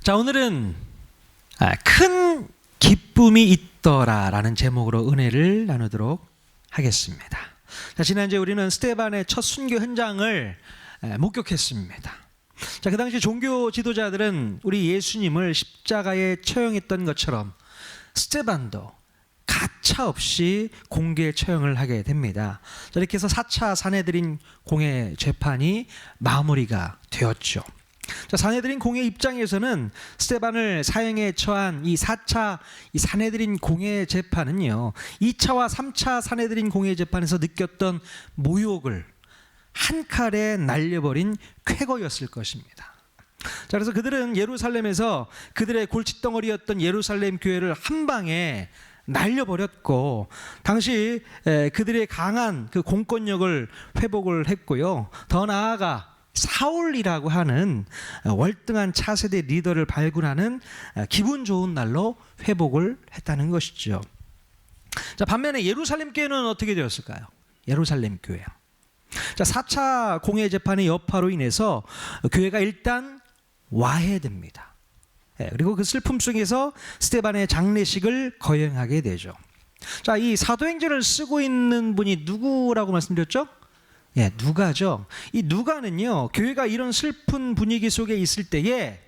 자, 오늘은 큰 기쁨이 있더라라는 제목으로 은혜를 나누도록 하겠습니다. 자, 지난주에 우리는 스데반의 첫 순교 현장을 목격했습니다. 자, 그 당시 종교 지도자들은 우리 예수님을 십자가에 처형했던 것처럼 스데반도 가차없이 공개 처형을 하게 됩니다. 자, 이렇게 해서 4차 산헤드린 공회 재판이 마무리가 되었죠. 자, 산헤드린 공회 입장에서는 스데반을 사형에 처한 이 4차 산헤드린 공회 재판은요, 2차와 3차 산헤드린 공회 재판에서 느꼈던 모욕을 한 칼에 날려버린 쾌거였을 것입니다. 자, 그래서 그들은 예루살렘에서 그들의 골칫덩어리였던 예루살렘 교회를 한 방에 날려버렸고, 당시 그들의 강한 그 공권력을 회복을 했고요. 더 나아가 사울이라고 하는 월등한 차세대 리더를 발굴하는 기분 좋은 날로 회복을 했다는 것이죠. 자, 반면에 예루살렘 교회는 어떻게 되었을까요? 예루살렘 교회. 자, 4차 공회 재판의 여파로 인해서 교회가 일단 와해됩니다. 그리고 그 슬픔 속에서 스데반의 장례식을 거행하게 되죠. 자, 이 사도행전을 쓰고 있는 분이 누구라고 말씀드렸죠? 누가죠. 이 누가는요, 교회가 이런 슬픈 분위기 속에 있을 때에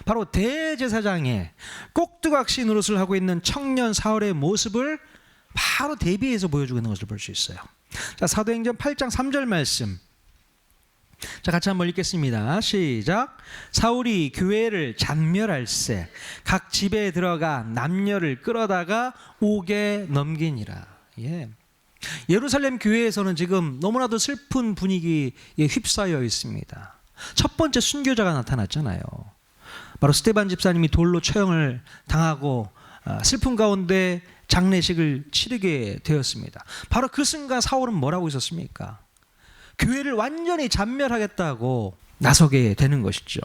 바로 대제사장의 꼭두각시 노릇을 하고 있는 청년 사울의 모습을 바로 대비해서 보여주고 있는 것을 볼 수 있어요. 자, 사도행전 8장 3절 말씀. 자, 같이 한번 읽겠습니다. 시작. 사울이 교회를 잔멸할세 각 집에 들어가 남녀를 끌어다가 옥에 넘기니라. 예루살렘 교회에서는 지금 너무나도 슬픈 분위기에 휩싸여 있습니다. 첫 번째 순교자가 나타났잖아요. 바로 스데반 집사님이 돌로 처형을 당하고 슬픔 가운데 장례식을 치르게 되었습니다. 바로 그 순간 사울은 뭐라고 있었습니까? 교회를 완전히 잔멸하겠다고 나서게 되는 것이죠.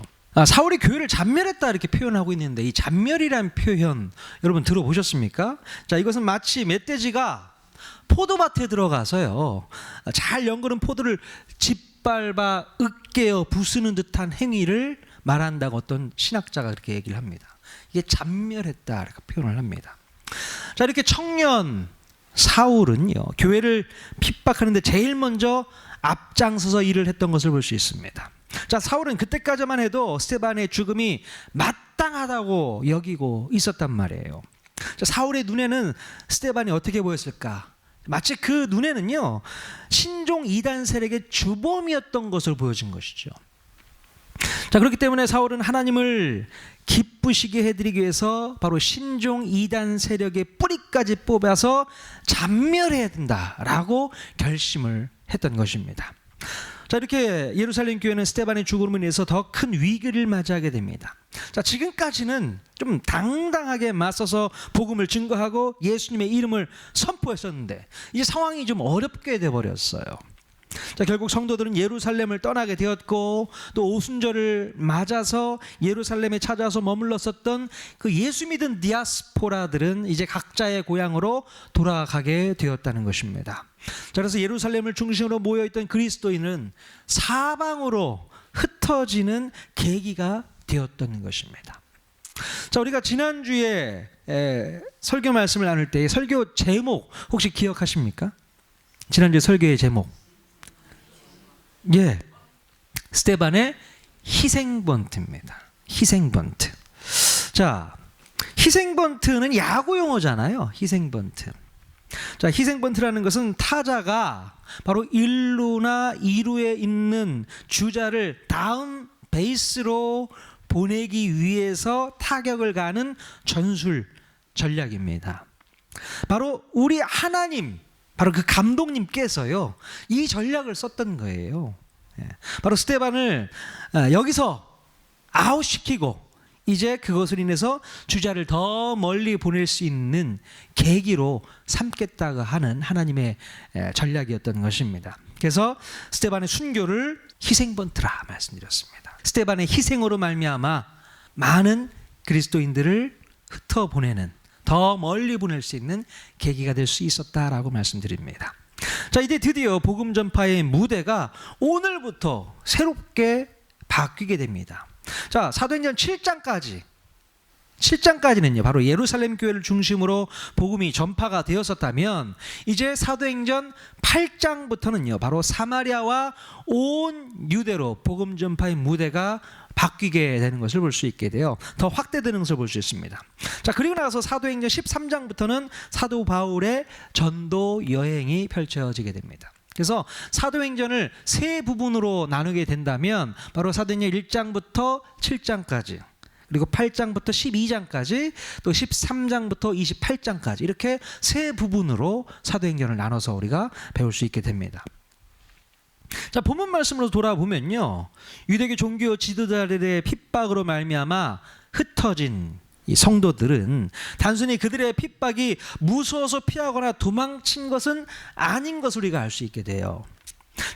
사울이 교회를 잔멸했다 이렇게 표현하고 있는데, 이 잔멸이라는 표현 여러분 들어보셨습니까? 자, 이것은 마치 멧돼지가 포도밭에 들어가서요, 잘 연거른 포도를 짓밟아 으깨어 부수는 듯한 행위를 말한다고 어떤 신학자가 그렇게 얘기를 합니다. 이게 잔멸했다 이렇게 표현을 합니다. 자, 이렇게 청년 사울은요, 교회를 핍박하는데 제일 먼저 앞장서서 일을 했던 것을 볼 수 있습니다. 자, 사울은 그때까지만 해도 스데반의 죽음이 마땅하다고 여기고 있었단 말이에요. 자, 사울의 눈에는 스데반이 어떻게 보였을까? 마치 그 눈에는요, 신종 이단 세력의 주범이었던 것을 보여준 것이죠. 자, 그렇기 때문에 사울은 하나님을 기쁘시게 해드리기 위해서 바로 신종 이단 세력의 뿌리까지 뽑아서 잔멸해야 된다라고 결심을 했던 것입니다. 자, 이렇게 예루살렘 교회는 스데반의 죽음으로 인해서 더 큰 위기를 맞이하게 됩니다. 자, 지금까지는 좀 당당하게 맞서서 복음을 증거하고 예수님의 이름을 선포했었는데, 이제 상황이 좀 어렵게 돼버렸어요. 자, 결국 성도들은 예루살렘을 떠나게 되었고, 또 오순절을 맞아서 예루살렘에 찾아서 머물렀었던 그 예수 믿은 디아스포라들은 이제 각자의 고향으로 돌아가게 되었다는 것입니다. 자, 그래서 예루살렘을 중심으로 모여있던 그리스도인은 사방으로 흩어지는 계기가 되었던 것입니다. 자, 우리가 지난주에 설교 말씀을 나눌 때 설교 제목 혹시 기억하십니까? 지난주에 설교의 제목, 스데반의 희생번트입니다. 희생번트. 자, 희생번트는 야구 용어잖아요. 희생번트. 자, 희생번트라는 것은 타자가 바로 1루나 2루에 있는 주자를 다음 베이스로 보내기 위해서 타격을 가는 전술 전략입니다. 바로 우리 하나님, 바로 그 감독님께서요, 이 전략을 썼던 거예요. 바로 스데반을 여기서 아웃시키고 이제 그것을 인해서 주자를 더 멀리 보낼 수 있는 계기로 삼겠다고 하는 하나님의 전략이었던 것입니다. 그래서 스데반의 순교를 희생번트라 말씀드렸습니다. 스데반의 희생으로 말미암아 많은 그리스도인들을 흩어보내는, 더 멀리 보낼 수 있는 계기가 될 수 있었다라고 말씀드립니다. 자, 이제 드디어 복음 전파의 무대가 오늘부터 새롭게 바뀌게 됩니다. 자, 사도행전 7장까지 7장까지는요 바로 예루살렘 교회를 중심으로 복음이 전파가 되었었다면, 이제 사도행전 8장부터는요 바로 사마리아와 온 유대로 복음 전파의 무대가 바뀌게 되는 것을 볼 수 있게 돼요. 더 확대되는 것을 볼 수 있습니다. 자, 그리고 나서 사도행전 13장부터는 사도 바울의 전도 여행이 펼쳐지게 됩니다. 그래서 사도행전을 세 부분으로 나누게 된다면 바로 사도행전 1장부터 7장까지, 그리고 8장부터 12장까지, 또 13장부터 28장까지 이렇게 세 부분으로 사도행전을 나눠서 우리가 배울 수 있게 됩니다. 자, 본문 말씀으로 돌아보면요, 유대교 종교 지도자들의 핍박으로 말미암아 흩어진 이 성도들은 단순히 그들의 핍박이 무서워서 피하거나 도망친 것은 아닌 것을 우리가 알 수 있게 돼요.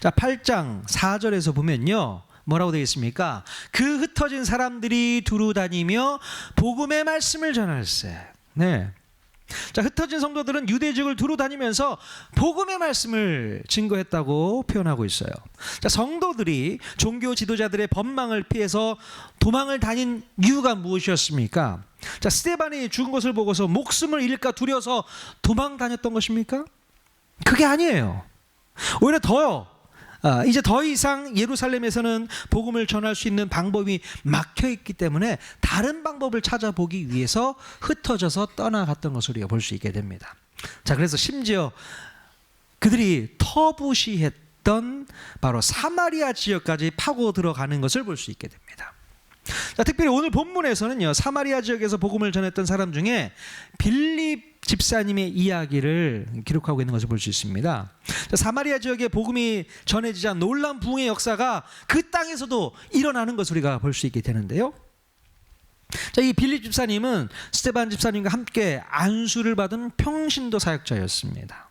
자, 8장 4절에서 보면요 뭐라고 되어 있습니까? 그 흩어진 사람들이 두루 다니며 복음의 말씀을 전할세. 네. 자, 흩어진 성도들은 유대지역을 두루 다니면서 복음의 말씀을 증거했다고 표현하고 있어요. 자, 성도들이 종교 지도자들의 법망을 피해서 도망을 다닌 이유가 무엇이었습니까? 자, 스데반이 죽은 것을 보고서 목숨을 잃을까 두려워서 도망 다녔던 것입니까? 그게 아니에요. 오히려 이제 더 이상 예루살렘에서는 복음을 전할 수 있는 방법이 막혀 있기 때문에 다른 방법을 찾아보기 위해서 흩어져서 떠나갔던 것을 우리가 볼 수 있게 됩니다. 자, 그래서 심지어 그들이 터부시했던 바로 사마리아 지역까지 파고 들어가는 것을 볼 수 있게 됩니다. 자, 특별히 오늘 본문에서는요 사마리아 지역에서 복음을 전했던 사람 중에 빌립 집사님의 이야기를 기록하고 있는 것을 볼 수 있습니다. 자, 사마리아 지역에 복음이 전해지자 놀라운 부흥의 역사가 그 땅에서도 일어나는 것을 우리가 볼 수 있게 되는데요. 자, 이 빌립 집사님은 스데반 집사님과 함께 안수를 받은 평신도 사역자였습니다.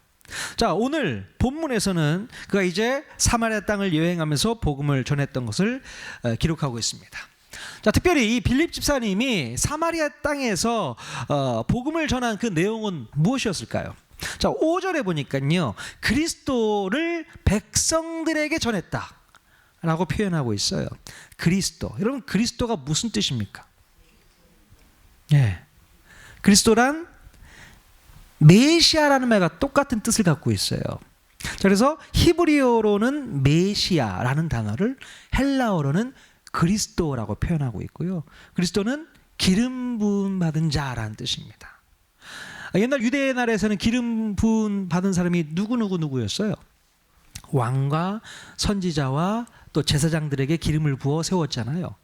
자, 오늘 본문에서는 그가 이제 사마리아 땅을 여행하면서 복음을 전했던 것을 기록하고 있습니다. 자, 특별히 이 빌립 집사님이 사마리아 땅에서 복음을 전한 그 내용은 무엇이었을까요? 자, 5절에 보니까요 그리스도를 백성들에게 전했다 라고 표현하고 있어요. 그리스도, 여러분 그리스도가 무슨 뜻입니까? 예, 그리스도란 메시아라는 말과 똑같은 뜻을 갖고 있어요. 자, 그래서 히브리어로는 메시아라는 단어를 헬라어로는 그리스도라고 표현하고 있고요. 그리스도는 기름 부음 받은 자라는 뜻입니다. 옛날 유대 나라에서는 기름 부음 받은 사람이 누구였어요? 왕과 선지자와 또 제사장들에게 기름을 부어 세웠잖아요.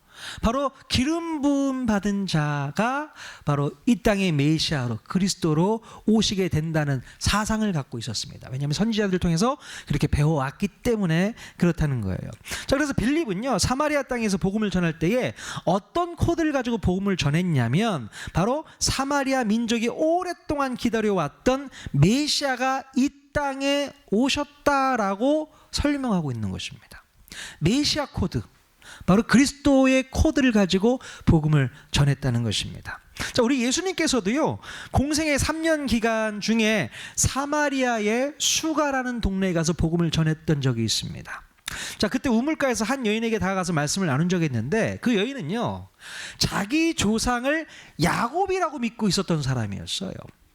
바로 기름 부음 받은 자가 바로 이 땅의 메시아로 그리스도로 오시게 된다는 사상을 갖고 있었습니다. 왜냐하면 선지자들을 통해서 그렇게 배워왔기 때문에 그렇다는 거예요. 자, 그래서 빌립은요 사마리아 땅에서 복음을 전할 때에 어떤 코드를 가지고 복음을 전했냐면 바로 사마리아 민족이 오랫동안 기다려왔던 메시아가 이 땅에 오셨다라고 설명하고 있는 것입니다. 메시아 코드, 바로 그리스도의 코드를 가지고 복음을 전했다는 것입니다. 자, 우리 예수님께서도요 공생의 3년 기간 중에 사마리아의 수가라는 동네에 가서 복음을 전했던 적이 있습니다. 자, 그때 우물가에서 한 여인에게 다가가서 말씀을 나눈 적이 있는데 그 여인은요 자기 조상을 야곱이라고 믿고 있었던 사람이었어요.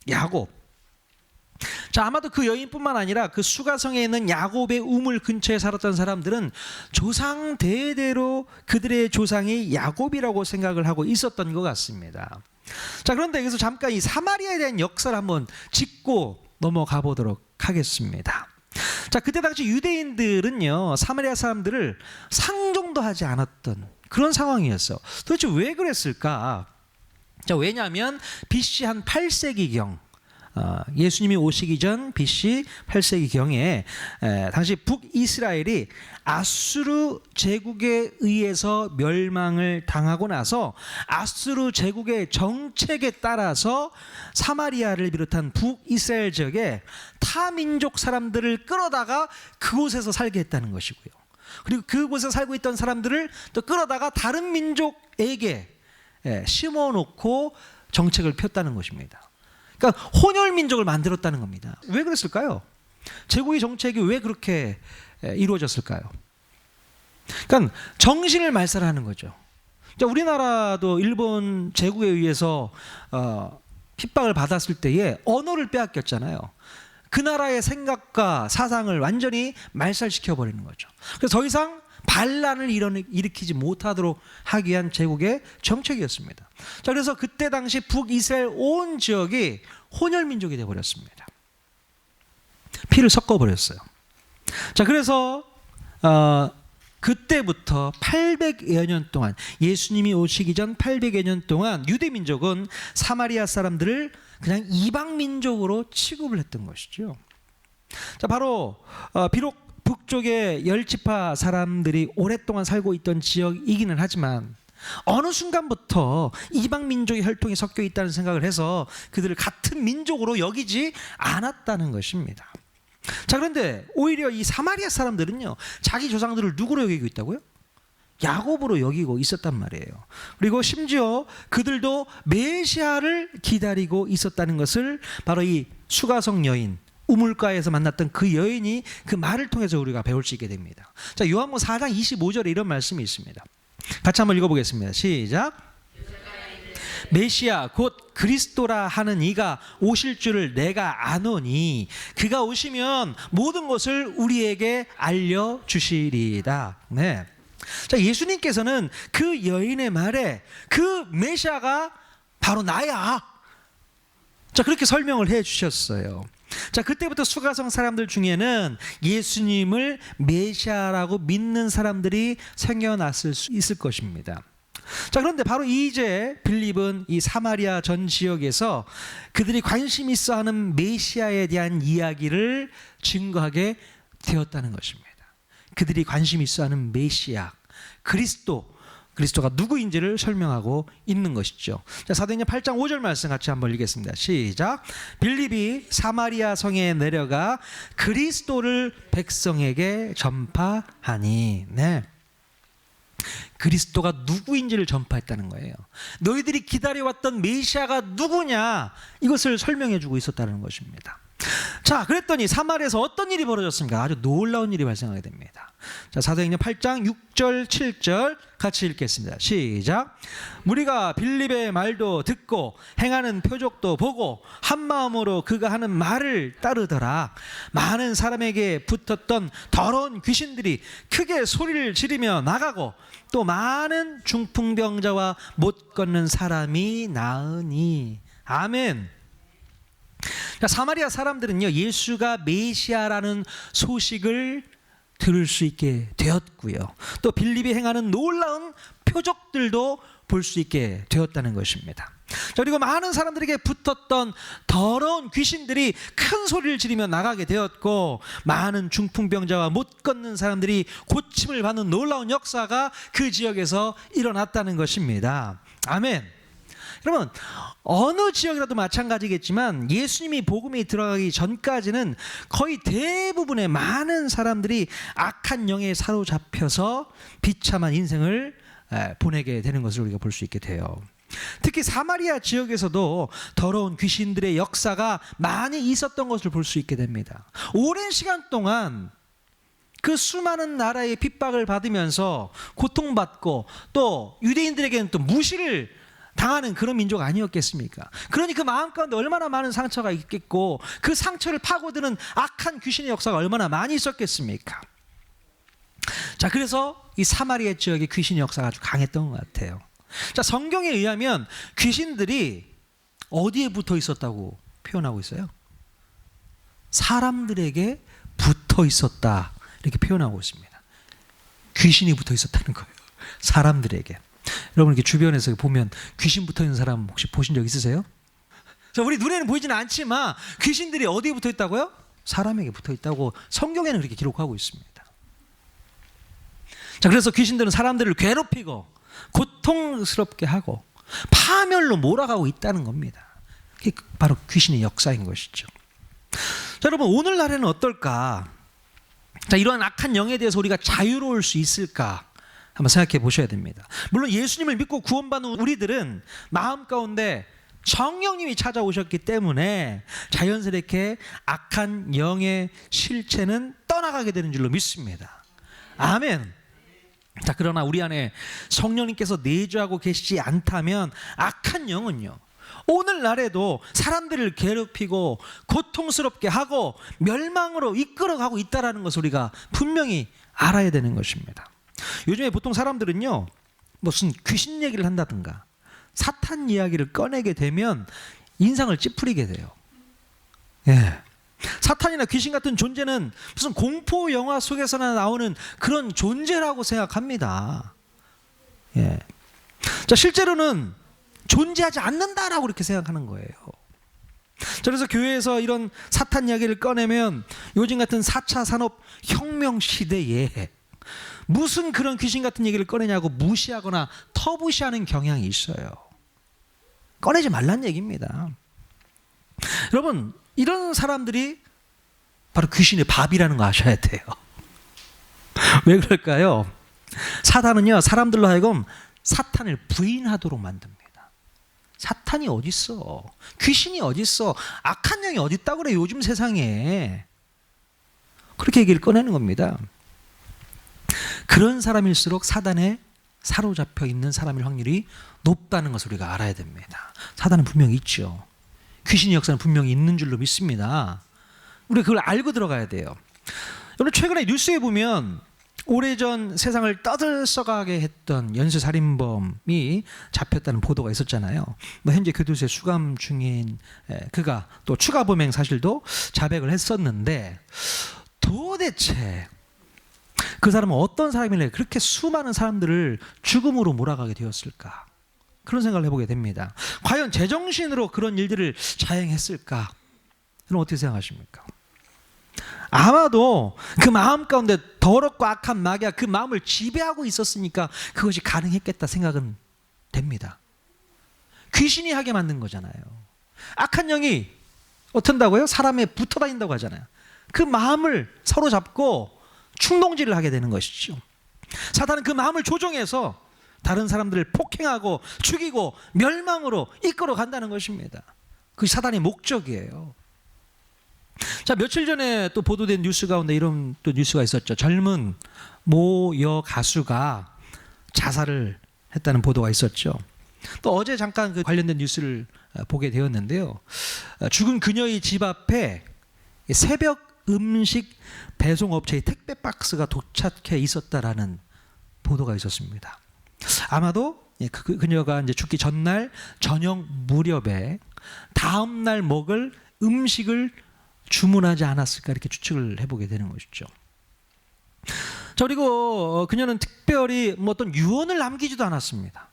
야곱. 자, 아마도 그 여인뿐만 아니라 그 수가성에 있는 야곱의 우물 근처에 살았던 사람들은 조상 대대로 그들의 조상이 야곱이라고 생각을 하고 있었던 것 같습니다. 자, 그런데 여기서 잠깐 이 사마리아에 대한 역사를 한번 짚고 넘어가 보도록 하겠습니다. 자, 그때 당시 유대인들은요 사마리아 사람들을 상종도 하지 않았던 그런 상황이었어. 도대체 왜 그랬을까? 자, 왜냐하면 BC 한 8세기경 예수님이 오시기 전 BC 8세기경에 당시 북이스라엘이 아수르 제국에 의해서 멸망을 당하고 나서 아수르 제국의 정책에 따라서 사마리아를 비롯한 북이스라엘 지역에 타민족 사람들을 끌어다가 그곳에서 살게 했다는 것이고요. 그리고 그곳에 살고 있던 사람들을 또 끌어다가 다른 민족에게 심어놓고 정책을 폈다는 것입니다. 그러니까 혼혈 민족을 만들었다는 겁니다. 왜 그랬을까요? 제국의 정책이 왜 그렇게 이루어졌을까요? 그러니까 정신을 말살하는 거죠. 자, 우리나라도 일본 제국에 의해서 핍박을 받았을 때에 언어를 빼앗겼잖아요. 그 나라의 생각과 사상을 완전히 말살시켜 버리는 거죠. 그래서 더 이상 반란을 일으키지 못하도록 하기 위한 제국의 정책이었습니다. 자, 그래서 그때 당시 북이스라엘 온 지역이 혼혈민족이 되어버렸습니다. 피를 섞어버렸어요. 자, 그래서 그때부터 800여 년 동안, 예수님이 오시기 전 800여 년 동안 유대민족은 사마리아 사람들을 그냥 이방민족으로 취급을 했던 것이죠. 자, 바로 비록 북쪽의 10지파 사람들이 오랫동안 살고 있던 지역이기는 하지만 어느 순간부터 이방민족의 혈통이 섞여 있다는 생각을 해서 그들을 같은 민족으로 여기지 않았다는 것입니다. 자, 그런데 오히려 이 사마리아 사람들은요, 자기 조상들을 누구로 여기고 있다고요? 야곱으로 여기고 있었단 말이에요. 그리고 심지어 그들도 메시아를 기다리고 있었다는 것을 바로 이 수가성 여인, 우물가에서 만났던 그 여인이 그 말을 통해서 우리가 배울 수 있게 됩니다. 자, 요한복음 4장 25절에 이런 말씀이 있습니다. 같이 한번 읽어보겠습니다. 시작. 메시아 곧 그리스도라 하는 이가 오실 줄을 내가 아노니 그가 오시면 모든 것을 우리에게 알려주시리이다. 네. 자, 예수님께서는 그 여인의 말에 그 메시아가 바로 나야, 자, 그렇게 설명을 해 주셨어요. 자, 그때부터 수가성 사람들 중에는 예수님을 메시아라고 믿는 사람들이 생겨났을 수 있을 것입니다. 자, 그런데 바로 이제 빌립은 이 사마리아 전 지역에서 그들이 관심 있어 하는 메시아에 대한 이야기를 증거하게 되었다는 것입니다. 그들이 관심 있어 하는 메시아, 그리스도가 누구인지를 설명하고 있는 것이죠. 자, 사도행전 8장 5절 말씀 같이 한번 읽겠습니다. 시작. 빌립이 사마리아 성에 내려가 그리스도를 백성에게 전파하니. 네. 그리스도가 누구인지를 전파했다는 거예요. 너희들이 기다려왔던 메시아가 누구냐, 이것을 설명해 주고 있었다는 것입니다. 자, 그랬더니 사마리아에서 어떤 일이 벌어졌습니까? 아주 놀라운 일이 발생하게 됩니다. 자, 사도행전 8장 6절 7절 같이 읽겠습니다. 시작. 무리가 빌립의 말도 듣고 행하는 표적도 보고 한 마음으로 그가 하는 말을 따르더라. 많은 사람에게 붙었던 더러운 귀신들이 크게 소리를 지르며 나가고 또 많은 중풍병자와 못 걷는 사람이 나으니. 아멘. 사마리아 사람들은요, 예수가 메시아라는 소식을 들을 수 있게 되었고요, 또 빌립이 행하는 놀라운 표적들도 볼 수 있게 되었다는 것입니다. 자, 그리고 많은 사람들에게 붙었던 더러운 귀신들이 큰 소리를 지르며 나가게 되었고, 많은 중풍병자와 못 걷는 사람들이 고침을 받는 놀라운 역사가 그 지역에서 일어났다는 것입니다. 아멘. 여러분, 어느 지역이라도 마찬가지겠지만 예수님이 복음이 들어가기 전까지는 거의 대부분의 많은 사람들이 악한 영에 사로잡혀서 비참한 인생을 보내게 되는 것을 우리가 볼 수 있게 돼요. 특히 사마리아 지역에서도 더러운 귀신들의 역사가 많이 있었던 것을 볼 수 있게 됩니다. 오랜 시간 동안 그 수많은 나라의 핍박을 받으면서 고통받고 또 유대인들에게는 또 무시를 당하는 그런 민족 아니었겠습니까? 그러니 그 마음 가운데 얼마나 많은 상처가 있겠고, 그 상처를 파고드는 악한 귀신의 역사가 얼마나 많이 있었겠습니까? 자, 그래서 이 사마리아 지역의 귀신의 역사가 아주 강했던 것 같아요. 자, 성경에 의하면 귀신들이 어디에 붙어 있었다고 표현하고 있어요? 사람들에게 붙어 있었다, 이렇게 표현하고 있습니다. 귀신이 붙어 있었다는 거예요, 사람들에게. 여러분, 이렇게 주변에서 보면 귀신 붙어 있는 사람 혹시 보신 적 있으세요? 자, 우리 눈에는 보이지는 않지만 귀신들이 어디에 붙어 있다고요? 사람에게 붙어 있다고 성경에는 그렇게 기록하고 있습니다. 자, 그래서 귀신들은 사람들을 괴롭히고 고통스럽게 하고 파멸로 몰아가고 있다는 겁니다. 그게 바로 귀신의 역사인 것이죠. 자, 여러분, 오늘날에는 어떨까? 자, 이러한 악한 영에 대해서 우리가 자유로울 수 있을까? 한번 생각해 보셔야 됩니다. 물론 예수님을 믿고 구원받은 우리들은 마음 가운데 성령님이 찾아오셨기 때문에 자연스럽게 악한 영의 실체는 떠나가게 되는 줄로 믿습니다. 아멘. 자, 그러나 우리 안에 성령님께서 내주하고 계시지 않다면 악한 영은요, 오늘날에도 사람들을 괴롭히고 고통스럽게 하고 멸망으로 이끌어가고 있다는 것을 우리가 분명히 알아야 되는 것입니다. 요즘에 보통 사람들은요, 무슨 귀신 얘기를 한다든가 사탄 이야기를 꺼내게 되면 인상을 찌푸리게 돼요. 예. 사탄이나 귀신 같은 존재는 무슨 공포 영화 속에서나 나오는 그런 존재라고 생각합니다. 예. 자, 실제로는 존재하지 않는다라고 이렇게 생각하는 거예요. 그래서 교회에서 이런 사탄 이야기를 꺼내면 요즘 같은 4차 산업 혁명 시대에 무슨 그런 귀신 같은 얘기를 꺼내냐고 무시하거나 터부시하는 경향이 있어요. 꺼내지 말란 얘기입니다. 여러분, 이런 사람들이 바로 귀신의 밥이라는 거 아셔야 돼요. 왜 그럴까요? 사단은요, 사람들로 하여금 사탄을 부인하도록 만듭니다. 사탄이 어딨어? 귀신이 어딨어? 악한 영이 어딨다고 그래 요즘 세상에. 그렇게 얘기를 꺼내는 겁니다. 그런 사람일수록 사단에 사로잡혀 있는 사람일 확률이 높다는 것을 우리가 알아야 됩니다. 사단은 분명히 있죠. 귀신의 역사는 분명히 있는 줄로 믿습니다. 우리가 그걸 알고 들어가야 돼요. 여러분, 최근에 뉴스에 보면 오래전 세상을 떠들썩하게 했던 연쇄살인범이 잡혔다는 보도가 있었잖아요. 현재 교도소에 수감 중인 그가 또 추가 범행 사실도 자백을 했었는데, 도대체 그 사람은 어떤 사람이길래 그렇게 수많은 사람들을 죽음으로 몰아가게 되었을까? 그런 생각을 해보게 됩니다. 과연 제정신으로 그런 일들을 자행했을까? 여러분, 어떻게 생각하십니까? 아마도 그 마음 가운데 더럽고 악한 마귀가 그 마음을 지배하고 있었으니까 그것이 가능했겠다 생각은 됩니다. 귀신이 하게 만든 거잖아요. 악한 영이 어떤다고요? 사람에 붙어 다닌다고 하잖아요. 그 마음을 사로잡고 충동질을 하게 되는 것이죠. 사탄은 그 마음을 조종해서 다른 사람들을 폭행하고 죽이고 멸망으로 이끌어 간다는 것입니다. 그것이 사단의 목적이에요. 자, 며칠 전에 또 보도된 뉴스 가운데 이런 또 뉴스가 있었죠. 젊은 모 여 가수가 자살을 했다는 보도가 있었죠. 또 어제 잠깐 그 관련된 뉴스를 보게 되었는데요. 죽은 그녀의 집 앞에 새벽 음식 배송 업체의 택배 박스가 도착해 있었다라는 보도가 있었습니다. 아마도 그녀가 이제 죽기 전날 저녁 무렵에 다음 날 먹을 음식을 주문하지 않았을까, 이렇게 추측을 해보게 되는 것이죠. 자, 그리고 그녀는 특별히 어떤 유언을 남기지도 않았습니다.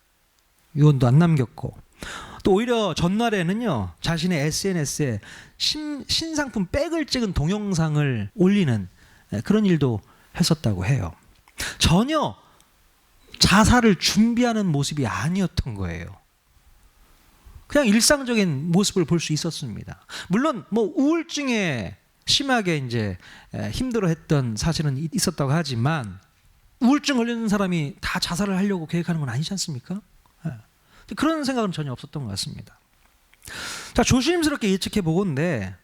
유언도 안 남겼고, 또 오히려 전날에는요, 자신의 SNS에 신상품 백을 찍은 동영상을 올리는 그런 일도 했었다고 해요. 전혀 자살을 준비하는 모습이 아니었던 거예요. 그냥 일상적인 모습을 볼 수 있었습니다. 물론 우울증에 심하게 이제 힘들어했던 사실은 있었다고 하지만, 우울증 걸리는 사람이 다 자살을 하려고 계획하는 건 아니지 않습니까? 그런 생각은 전혀 없었던 것 같습니다. 자, 조심스럽게 예측해 보건데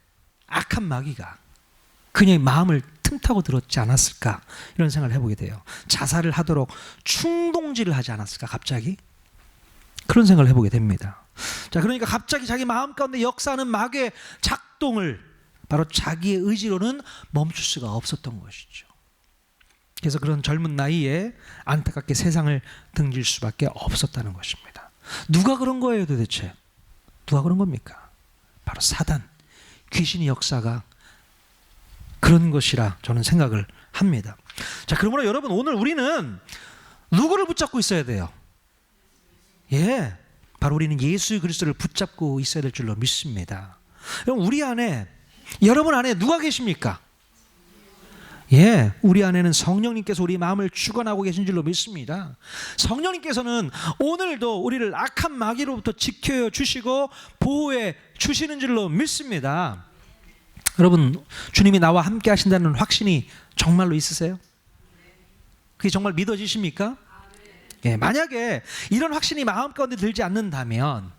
악한 마귀가 그녀의 마음을 틈타고 들었지 않았을까, 이런 생각을 해보게 돼요. 자살을 하도록 충동질을 하지 않았을까, 갑자기? 그런 생각을 해보게 됩니다. 자, 그러니까 갑자기 자기 마음 가운데 역사하는 마귀의 작동을 바로 자기의 의지로는 멈출 수가 없었던 것이죠. 그래서 그런 젊은 나이에 안타깝게 세상을 등질 수밖에 없었다는 것입니다. 누가 그런 거예요, 도대체? 누가 그런 겁니까? 바로 사단, 귀신의 역사가 그런 것이라 저는 생각을 합니다. 자, 그러므로 여러분, 오늘 우리는 누구를 붙잡고 있어야 돼요? 예, 바로 우리는 예수 그리스도를 붙잡고 있어야 될 줄로 믿습니다. 여러분, 여러분 안에 누가 계십니까? 예, 우리 안에는 성령님께서 우리 마음을 주관하고 계신 줄로 믿습니다. 성령님께서는 오늘도 우리를 악한 마귀로부터 지켜 주시고 보호해 주시는 줄로 믿습니다. 여러분, 주님이 나와 함께 하신다는 확신이 정말로 있으세요? 그게 정말 믿어지십니까? 예, 만약에 이런 확신이 마음 가운데 들지 않는다면,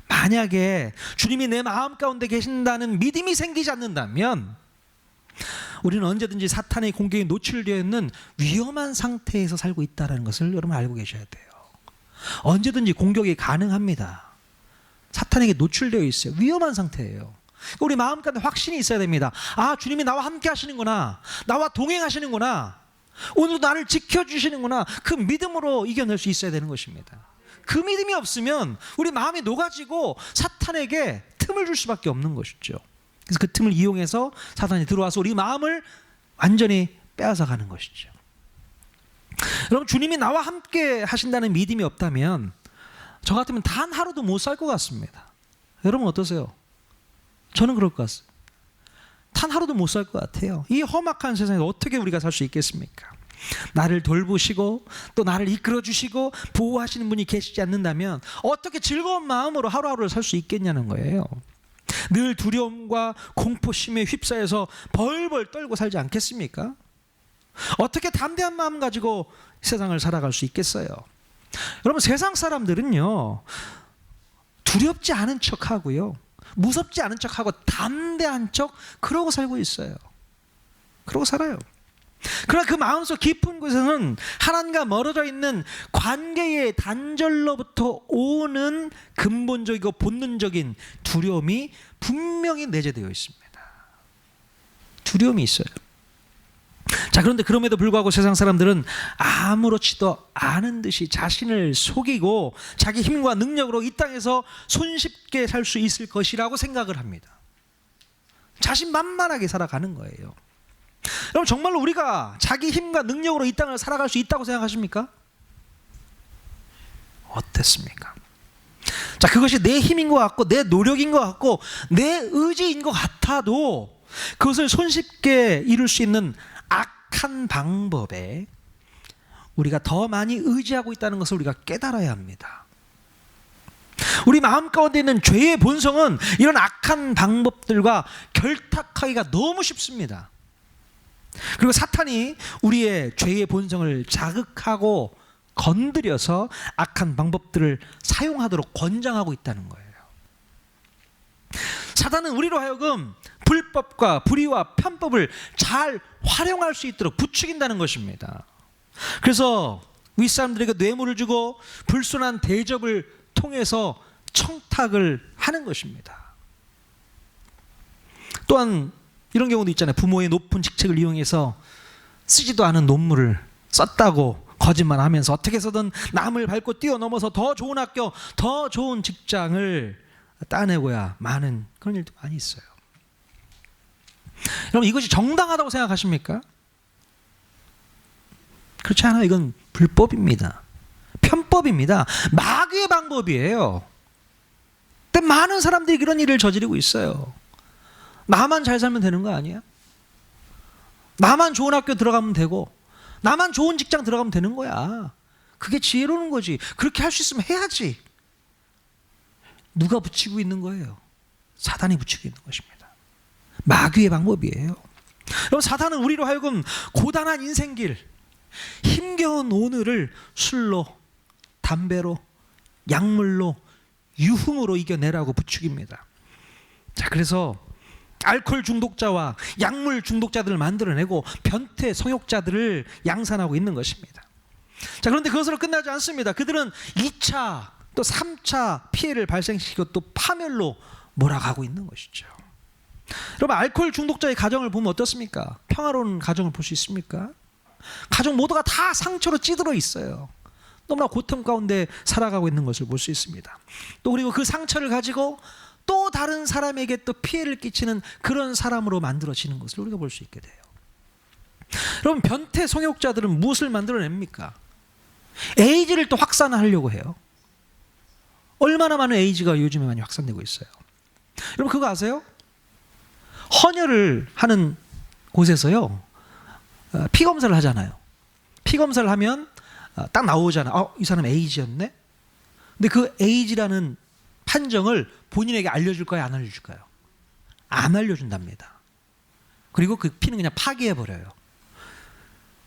만약에 주님이 내 마음 가운데 계신다는 믿음이 생기지 않는다면, 우리는 언제든지 사탄의 공격에 노출되어 있는 위험한 상태에서 살고 있다는 것을 여러분 알고 계셔야 돼요. 언제든지 공격이 가능합니다. 사탄에게 노출되어 있어요. 위험한 상태예요. 우리 마음 가운데 확신이 있어야 됩니다. 아, 주님이 나와 함께 하시는구나. 나와 동행하시는구나. 오늘도 나를 지켜주시는구나. 그 믿음으로 이겨낼 수 있어야 되는 것입니다. 그 믿음이 없으면 우리 마음이 녹아지고 사탄에게 틈을 줄 수밖에 없는 것이죠. 그래서 그 틈을 이용해서 사탄이 들어와서 우리 마음을 완전히 빼앗아 가는 것이죠. 여러분, 주님이 나와 함께 하신다는 믿음이 없다면 저 같으면 단 하루도 못 살 것 같습니다. 여러분 어떠세요? 저는 그럴 것 같습니다. 단 하루도 못 살 것 같아요. 이 험악한 세상에 어떻게 우리가 살 수 있겠습니까? 나를 돌보시고 또 나를 이끌어 주시고 보호하시는 분이 계시지 않는다면 어떻게 즐거운 마음으로 하루하루를 살 수 있겠냐는 거예요. 늘 두려움과 공포심에 휩싸여서 벌벌 떨고 살지 않겠습니까? 어떻게 담대한 마음 가지고 세상을 살아갈 수 있겠어요? 여러분, 세상 사람들은요, 두렵지 않은 척하고요, 무섭지 않은 척하고 담대한 척 그러고 살고 있어요. 그러고 살아요. 그러나 그 마음속 깊은 곳에는 하나님과 멀어져 있는 관계의 단절로부터 오는 근본적이고 본능적인 두려움이 분명히 내재되어 있습니다. 두려움이 있어요. 자, 그런데 그럼에도 불구하고 세상 사람들은 아무렇지도 않은 듯이 자신을 속이고 자기 힘과 능력으로 이 땅에서 손쉽게 살 수 있을 것이라고 생각을 합니다. 자신만만하게 살아가는 거예요. 여러분, 정말로 우리가 자기 힘과 능력으로 이 땅을 살아갈 수 있다고 생각하십니까? 어땠습니까? 자, 그것이 내 힘인 것 같고 내 노력인 것 같고 내 의지인 것 같아도 그것을 손쉽게 이룰 수 있는 악한 방법에 우리가 더 많이 의지하고 있다는 것을 우리가 깨달아야 합니다. 우리 마음 가운데 있는 죄의 본성은 이런 악한 방법들과 결탁하기가 너무 쉽습니다. 그리고 사탄이 우리의 죄의 본성을 자극하고 건드려서 악한 방법들을 사용하도록 권장하고 있다는 거예요. 사탄은 우리로 하여금 불법과 불의와 편법을 잘 활용할 수 있도록 부추긴다는 것입니다. 그래서 윗사람들에게 뇌물을 주고 불순한 대접을 통해서 청탁을 하는 것입니다. 또한 이런 경우도 있잖아요. 부모의 높은 직책을 이용해서 쓰지도 않은 논문을 썼다고 거짓말하면서 어떻게 해서든 남을 밟고 뛰어넘어서 더 좋은 학교, 더 좋은 직장을 따내고야 마는 그런 일도 많이 있어요. 여러분, 이것이 정당하다고 생각하십니까? 그렇지 않아요. 이건 불법입니다. 편법입니다. 마귀의 방법이에요. 근데 많은 사람들이 그런 일을 저지르고 있어요. 나만 잘 살면 되는 거 아니야? 나만 좋은 학교 들어가면 되고 나만 좋은 직장 들어가면 되는 거야. 그게 지혜로운 거지. 그렇게 할 수 있으면 해야지. 누가 붙이고 있는 거예요? 사단이 붙이고 있는 것입니다. 마귀의 방법이에요. 여러분, 사단은 우리로 하여금 고단한 인생길, 힘겨운 오늘을 술로, 담배로, 약물로, 유흥으로 이겨내라고 부추깁니다. 자, 그래서 알코올 중독자와 약물 중독자들을 만들어내고 변태 성욕자들을 양산하고 있는 것입니다. 자, 그런데 그것으로 끝나지 않습니다. 그들은 2차 또 3차 피해를 발생시키고 또 파멸로 몰아가고 있는 것이죠. 여러분, 알코올 중독자의 가정을 보면 어떻습니까? 평화로운 가정을 볼 수 있습니까? 가족 모두가 다 상처로 찌들어 있어요. 너무나 고통 가운데 살아가고 있는 것을 볼 수 있습니다. 또 그리고 그 상처를 가지고 또 다른 사람에게 또 피해를 끼치는 그런 사람으로 만들어지는 것을 우리가 볼 수 있게 돼요. 여러분, 변태 성욕자들은 무엇을 만들어냅니까? 에이즈를 또 확산하려고 해요. 얼마나 많은 에이즈가 요즘에 많이 확산되고 있어요. 여러분, 그거 아세요? 헌혈을 하는 곳에서요, 피 검사를 하잖아요. 피 검사를 하면 딱 나오잖아요. 이 사람 에이즈였네. 근데 그 에이즈라는 판정을 본인에게 알려줄까요? 안 알려줄까요? 안 알려준답니다. 그리고 그 피는 그냥 파기해버려요.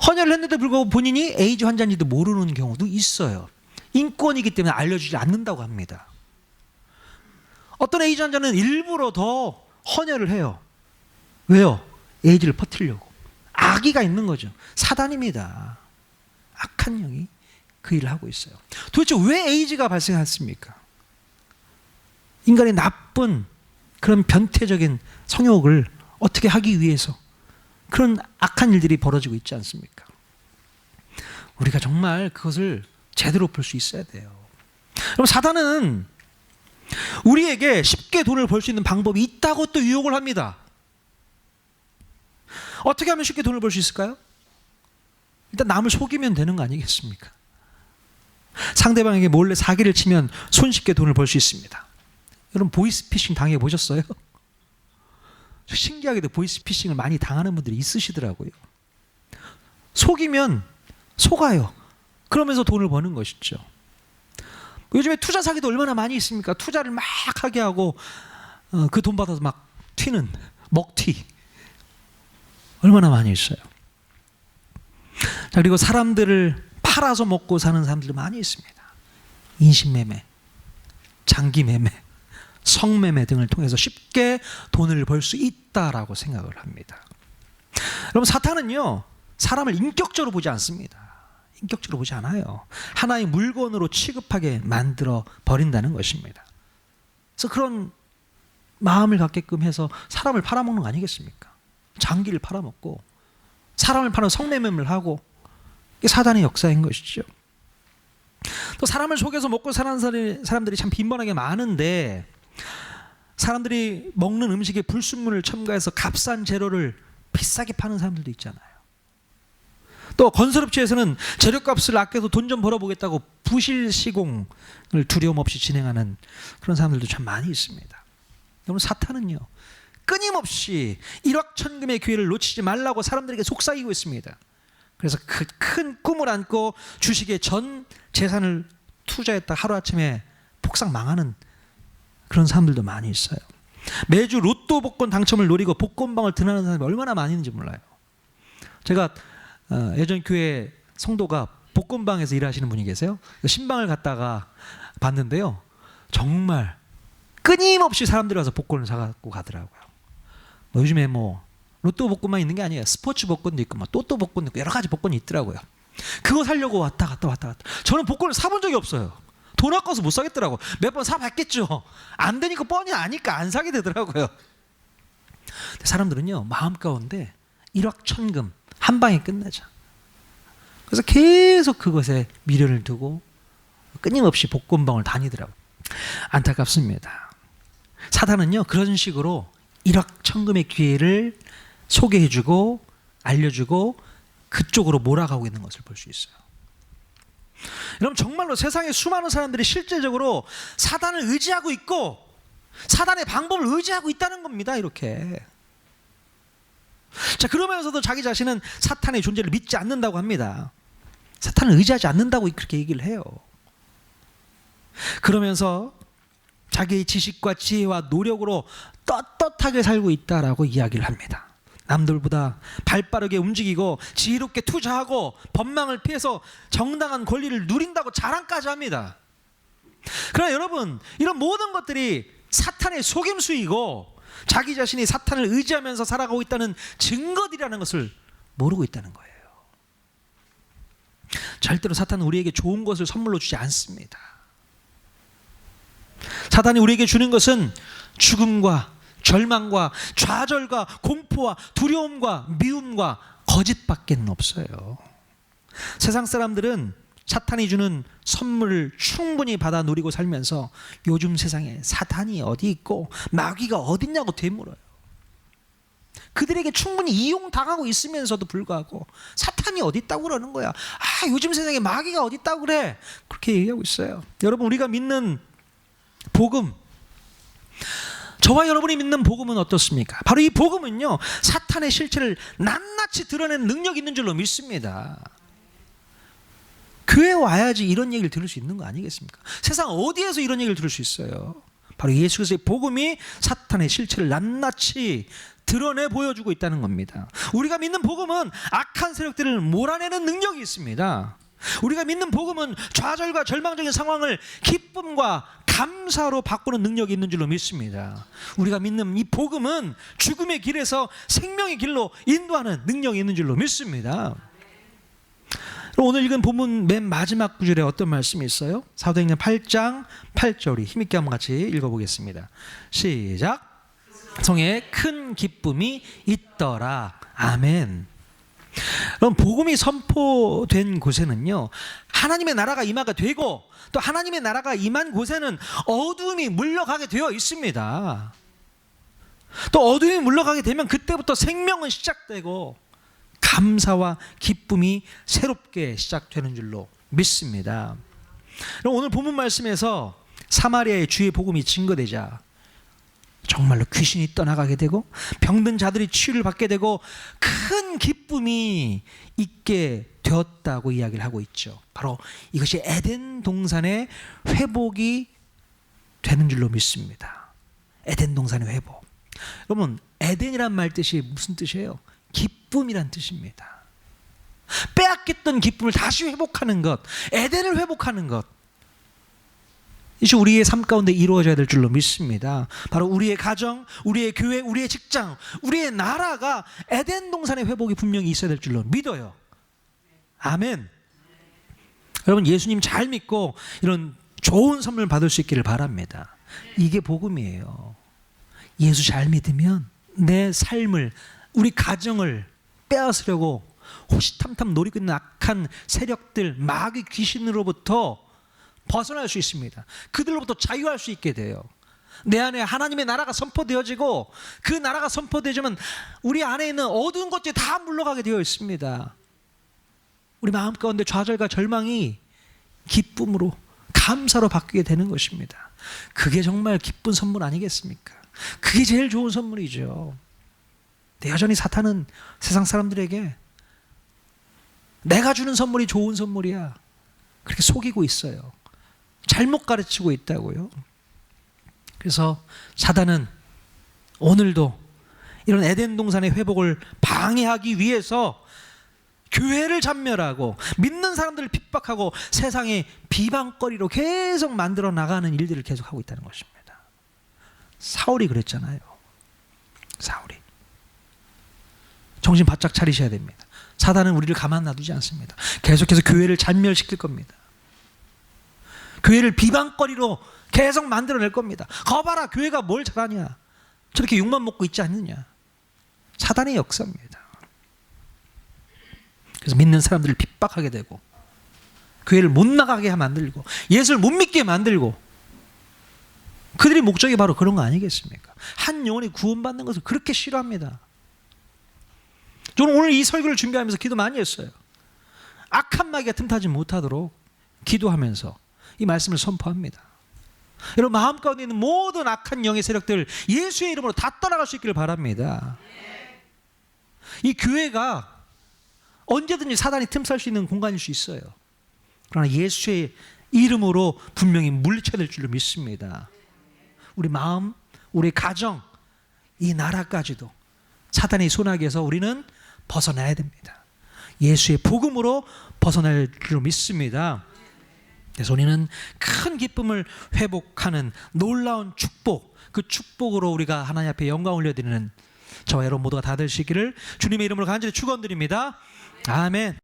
헌혈을 했는데도 불구하고 본인이 에이즈 환자인지도 모르는 경우도 있어요. 인권이기 때문에 알려주지 않는다고 합니다. 어떤 에이즈 환자는 일부러 더 헌혈을 해요. 왜요? 에이즈를 퍼뜨리려고. 악의가 있는 거죠. 사단입니다. 악한 영이 그 일을 하고 있어요. 도대체 왜 에이즈가 발생했습니까? 인간의 나쁜 그런 변태적인 성욕을 어떻게 하기 위해서 그런 악한 일들이 벌어지고 있지 않습니까? 우리가 정말 그것을 제대로 볼 수 있어야 돼요. 그럼 사단은 우리에게 쉽게 돈을 벌 수 있는 방법이 있다고 또 유혹을 합니다. 어떻게 하면 쉽게 돈을 벌 수 있을까요? 일단 남을 속이면 되는 거 아니겠습니까? 상대방에게 몰래 사기를 치면 손쉽게 돈을 벌 수 있습니다. 여러분 보이스피싱 당해보셨어요? 신기하게도 보이스피싱을 많이 당하는 분들이 있으시더라고요. 속이면 속아요. 그러면서 돈을 버는 것이죠. 요즘에 투자 사기도 얼마나 많이 있습니까? 투자를 막 하게 하고 그 돈 받아서 막 튀는 먹튀 얼마나 많이 있어요. 자, 그리고 사람들을 팔아서 먹고 사는 사람들도 많이 있습니다. 인신매매, 장기매매, 성매매 등을 통해서 쉽게 돈을 벌 수 있다라고 생각을 합니다. 여러분 사탄은요 사람을 인격적으로 보지 않습니다. 인격적으로 보지 않아요. 하나의 물건으로 취급하게 만들어 버린다는 것입니다. 그래서 그런 마음을 갖게끔 해서 사람을 팔아먹는 거 아니겠습니까? 장기를 팔아먹고 사람을 파는 성매매를 하고 이게 사단의 역사인 것이죠. 또 사람을 속여서 먹고 사는 사람들이 참 빈번하게 많은데 사람들이 먹는 음식에 불순물을 첨가해서 값싼 재료를 비싸게 파는 사람들도 있잖아요. 또 건설업체에서는 재료값을 아껴서 돈 좀 벌어보겠다고 부실 시공을 두려움 없이 진행하는 그런 사람들도 참 많이 있습니다. 여러분 사탄은요 끊임없이 일확천금의 기회를 놓치지 말라고 사람들에게 속삭이고 있습니다. 그래서 그 큰 꿈을 안고 주식에 전 재산을 투자했다 하루아침에 폭삭 망하는 그런 사람들도 많이 있어요. 매주 로또 복권 당첨을 노리고 복권방을 드나는 사람이 얼마나 많이 있는지 몰라요. 제가 예전 교회 성도가 복권방에서 일하시는 분이 계세요. 신방을 갔다가 봤는데요. 정말 끊임없이 사람들이 와서 복권을 사갖고 가더라고요. 요즘에 로또 복권만 있는 게 아니에요. 스포츠 복권도 있고 또또 복권도 있고 여러 가지 복권이 있더라고요. 그거 사려고 왔다 갔다. 저는 복권을 사본 적이 없어요. 돈 아까워서 못 사겠더라고. 몇 번 사봤겠죠. 안 되니까 뻔히 아니까 안 사게 되더라고요. 사람들은요 마음 가운데 일확천금 한 방에 끝내자. 그래서 계속 그것에 미련을 두고 끊임없이 복권방을 다니더라고요. 안타깝습니다. 사단은요 그런 식으로 일확천금의 기회를 소개해주고 알려주고 그쪽으로 몰아가고 있는 것을 볼 수 있어요. 여러분 정말로 세상에 수많은 사람들이 실제적으로 사단을 의지하고 있고 사단의 방법을 의지하고 있다는 겁니다. 이렇게. 자 그러면서도 자기 자신은 사탄의 존재를 믿지 않는다고 합니다. 사탄을 의지하지 않는다고 그렇게 얘기를 해요. 그러면서 자기의 지식과 지혜와 노력으로 떳떳하게 살고 있다라고 이야기를 합니다. 남들보다 발빠르게 움직이고 지혜롭게 투자하고 법망을 피해서 정당한 권리를 누린다고 자랑까지 합니다. 그러나 여러분 이런 모든 것들이 사탄의 속임수이고 자기 자신이 사탄을 의지하면서 살아가고 있다는 증거들이라는 것을 모르고 있다는 거예요. 절대로 사탄은 우리에게 좋은 것을 선물로 주지 않습니다. 사탄이 우리에게 주는 것은 죽음과 절망과 좌절과 공포와 두려움과 미움과 거짓밖에 없어요. 세상 사람들은 사탄이 주는 선물을 충분히 받아 누리고 살면서 요즘 세상에 사탄이 어디 있고 마귀가 어디 있냐고 되물어요. 그들에게 충분히 이용당하고 있으면서도 불구하고 사탄이 어디 있다고 그러는 거야. 요즘 세상에 마귀가 어디 있다고 그래. 그렇게 얘기하고 있어요. 여러분 우리가 믿는 복음, 저와 여러분이 믿는 복음은 어떻습니까? 바로 이 복음은요 사탄의 실체를 낱낱이 드러내는 능력이 있는 줄로 믿습니다. 교회 와야지 이런 얘기를 들을 수 있는 거 아니겠습니까? 세상 어디에서 이런 얘기를 들을 수 있어요? 바로 예수 그리스도의 복음이 사탄의 실체를 낱낱이 드러내 보여주고 있다는 겁니다. 우리가 믿는 복음은 악한 세력들을 몰아내는 능력이 있습니다. 우리가 믿는 복음은 좌절과 절망적인 상황을 기쁨과 감사로 바꾸는 능력이 있는 줄로 믿습니다. 우리가 믿는 이 복음은 죽음의 길에서 생명의 길로 인도하는 능력이 있는 줄로 믿습니다. 오늘 읽은 본문 맨 마지막 구절에 어떤 말씀이 있어요? 사도행전 8장 8절, 우리 힘있게 한번 같이 읽어보겠습니다. 시작. 성에 큰 기쁨이 있더라. 아멘. 그럼 복음이 선포된 곳에는요, 하나님의 나라가 임하게 되고, 또 하나님의 나라가 임한 곳에는 어두움이 물러가게 되어 있습니다. 또 어두움이 물러가게 되면 그때부터 생명은 시작되고 감사와 기쁨이 새롭게 시작되는 줄로 믿습니다. 그럼 오늘 본문 말씀에서 사마리아의 주의 복음이 증거되자 정말로 귀신이 떠나가게 되고 병든 자들이 치유를 받게 되고 큰 기쁨이 있게 되었다고 이야기를 하고 있죠. 바로 이것이 에덴 동산의 회복이 되는 줄로 믿습니다. 에덴 동산의 회복. 여러분, 에덴이란 말 뜻이 무슨 뜻이에요? 기쁨이란 뜻입니다. 빼앗겼던 기쁨을 다시 회복하는 것, 에덴을 회복하는 것, 이것이 우리의 삶 가운데 이루어져야 될 줄로 믿습니다. 바로 우리의 가정, 우리의 교회, 우리의 직장, 우리의 나라가 에덴 동산의 회복이 분명히 있어야 될 줄로 믿어요. 아멘. 여러분, 예수님 잘 믿고 이런 좋은 선물 받을 수 있기를 바랍니다. 이게 복음이에요. 예수 잘 믿으면 내 삶을, 우리 가정을 빼앗으려고 호시탐탐 노리고 있는 악한 세력들, 마귀 귀신으로부터 벗어날 수 있습니다. 그들로부터 자유할 수 있게 돼요. 내 안에 하나님의 나라가 선포되어지고 그 나라가 선포되어지면 우리 안에 있는 어두운 것들이 다 물러가게 되어 있습니다. 우리 마음 가운데 좌절과 절망이 기쁨으로, 감사로 바뀌게 되는 것입니다. 그게 정말 기쁜 선물 아니겠습니까? 그게 제일 좋은 선물이죠. 근데 여전히 사탄은 세상 사람들에게 내가 주는 선물이 좋은 선물이야, 그렇게 속이고 있어요. 잘못 가르치고 있다고요. 그래서 사단은 오늘도 이런 에덴 동산의 회복을 방해하기 위해서 교회를 잔멸하고 믿는 사람들을 핍박하고 세상의 비방거리로 계속 만들어 나가는 일들을 계속하고 있다는 것입니다. 사울이 그랬잖아요. 사울이. 정신 바짝 차리셔야 됩니다. 사단은 우리를 가만 놔두지 않습니다. 계속해서 교회를 잔멸시킬 겁니다. 교회를 비방거리로 계속 만들어낼 겁니다. 거봐라, 교회가 뭘 잘하냐, 저렇게 욕만 먹고 있지 않느냐. 사단의 역사입니다. 그래서 믿는 사람들을 핍박하게 되고 교회를 못 나가게 만들고 예수를 못 믿게 만들고, 그들의 목적이 바로 그런 거 아니겠습니까? 한 영혼이 구원받는 것을 그렇게 싫어합니다. 저는 오늘 이 설교를 준비하면서 기도 많이 했어요. 악한 마귀가 틈타지 못하도록 기도하면서 이 말씀을 선포합니다. 여러분, 마음 가운데 있는 모든 악한 영의 세력들 예수의 이름으로 다 떠나갈 수 있기를 바랍니다. 이 교회가 언제든지 사단이 틈살 수 있는 공간일 수 있어요. 그러나 예수의 이름으로 분명히 물리쳐야 될 줄로 믿습니다. 우리 마음, 우리 가정, 이 나라까지도 사단의 손아귀에서 우리는 벗어나야 됩니다. 예수의 복음으로 벗어날 줄로 믿습니다. 그래서 우리는 큰 기쁨을 회복하는 놀라운 축복, 그 축복으로 우리가 하나님 앞에 영광 올려드리는 저와 여러분 모두가 다 되시기를 주님의 이름으로 간절히 축원드립니다. 아멘.